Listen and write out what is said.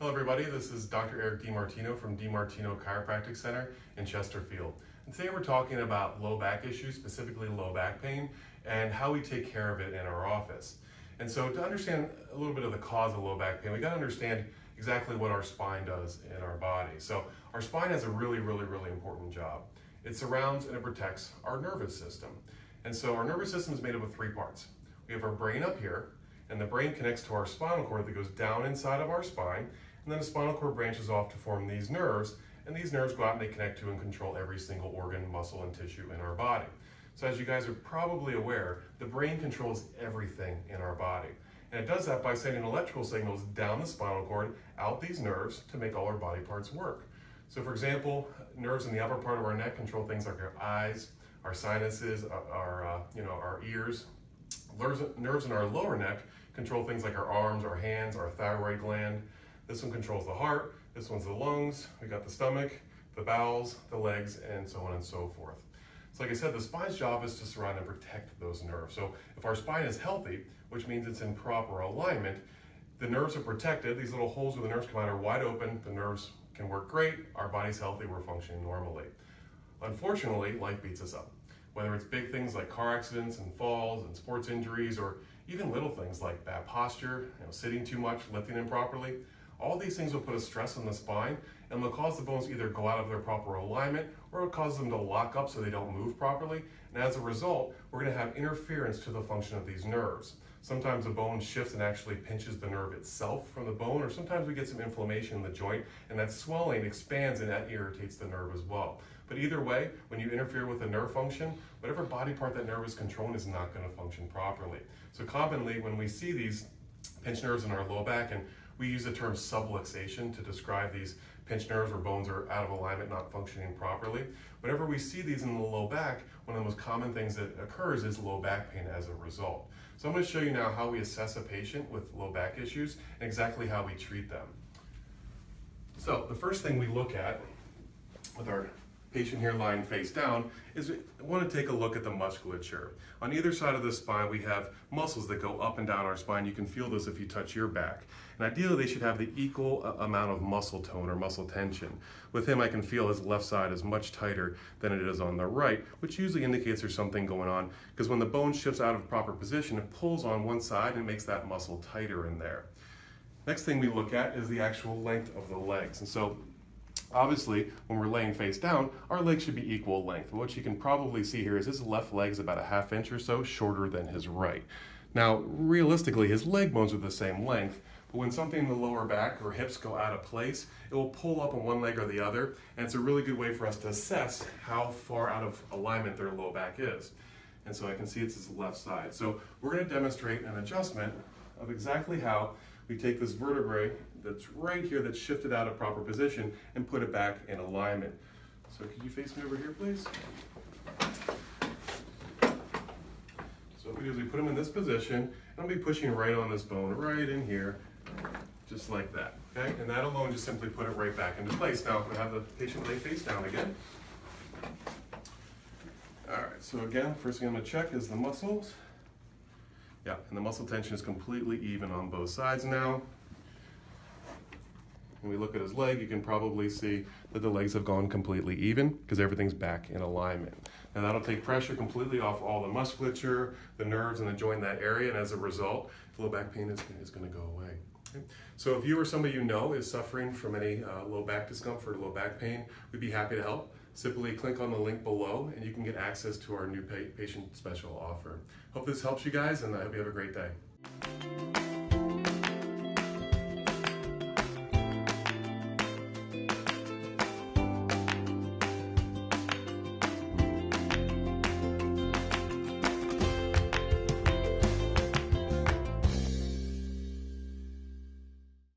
Hello everybody, this is Dr. Eric DiMartino from DiMartino Chiropractic Center in Chesterfield. And today we're talking about low back issues, specifically low back pain, and how we take care of it in our office. And so to understand a little bit of the cause of low back pain, we got to understand exactly what our spine does in our body. So our spine has a really important job. It surrounds and it protects our nervous system. And so our nervous system is made up of three parts. We have our brain up here, and the brain connects to our spinal cord that goes down inside of our spine, and then the spinal cord branches off to form these nerves, and these nerves go out and they connect to and control every single organ, muscle, and tissue in our body. So as you guys are probably aware, the brain controls everything in our body. And it does that by sending electrical signals down the spinal cord, out these nerves, to make all our body parts work. So for example, nerves in the upper part of our neck control things like our eyes, our sinuses, our ears. Nerves in our lower neck control things like our arms, our hands, our thyroid gland. This one controls the heart, this one's the lungs, we got the stomach, the bowels, the legs, and so on and so forth. So like I said, the spine's job is to surround and protect those nerves. So if our spine is healthy, which means it's in proper alignment, the nerves are protected, these little holes where the nerves come out are wide open, the nerves can work great, our body's healthy, we're functioning normally. Unfortunately, life beats us up. Whether it's big things like car accidents and falls and sports injuries, or even little things like bad posture, sitting too much, lifting improperly, all these things will put a stress on the spine and will cause the bones to either go out of their proper alignment or it'll cause them to lock up so they don't move properly. And as a result, we're going to have interference to the function of these nerves. Sometimes the bone shifts and actually pinches the nerve itself from the bone, or sometimes we get some inflammation in the joint and that swelling expands and that irritates the nerve as well. But either way, when you interfere with the nerve function, whatever body part that nerve is controlling is not going to function properly. So commonly when we see these pinched nerves in our low back, and we use the term subluxation to describe these pinched nerves where bones are out of alignment, not functioning properly. Whenever we see these in the low back, one of the most common things that occurs is low back pain as a result. So I'm going to show you now how we assess a patient with low back issues and exactly how we treat them. So the first thing we look at with our patient here lying face down is we want to take a look at the musculature. On either side of the spine we have muscles that go up and down our spine. You can feel this if you touch your back. And ideally they should have the equal amount of muscle tone or muscle tension. With him I can feel his left side is much tighter than it is on the right, which usually indicates there's something going on, because when the bone shifts out of proper position it pulls on one side and makes that muscle tighter in there. Next thing we look at is the actual length of the legs. And so obviously, when we're laying face down, our legs should be equal length. What you can probably see here is his left leg is about a ½ inch or so shorter than his right. Now, realistically, his leg bones are the same length, but when something in the lower back or hips go out of place, it will pull up on one leg or the other, and it's a really good way for us to assess how far out of alignment their low back is. And so I can see it's his left side. So we're going to demonstrate an adjustment of exactly how we take this vertebrae that's right here that's shifted out of proper position and put it back in alignment. So could you face me over here, please? So what we do is we put him in this position, and I'll be pushing right on this bone, right in here, just like that, okay? And that alone just simply put it right back into place. Now we have the patient lay face down again. All right, so again, first thing I'm gonna check is the muscles. Yeah, and the muscle tension is completely even on both sides now. When we look at his leg, you can probably see that the legs have gone completely even because everything's back in alignment. And that'll take pressure completely off all the musculature, the nerves, and the joint in that area, and as a result, low back pain is going to go away. Okay? So if you or somebody you know is suffering from any low back discomfort or low back pain, we'd be happy to help. Simply click on the link below and you can get access to our new patient special offer. Hope this helps you guys, and I hope you have a great day.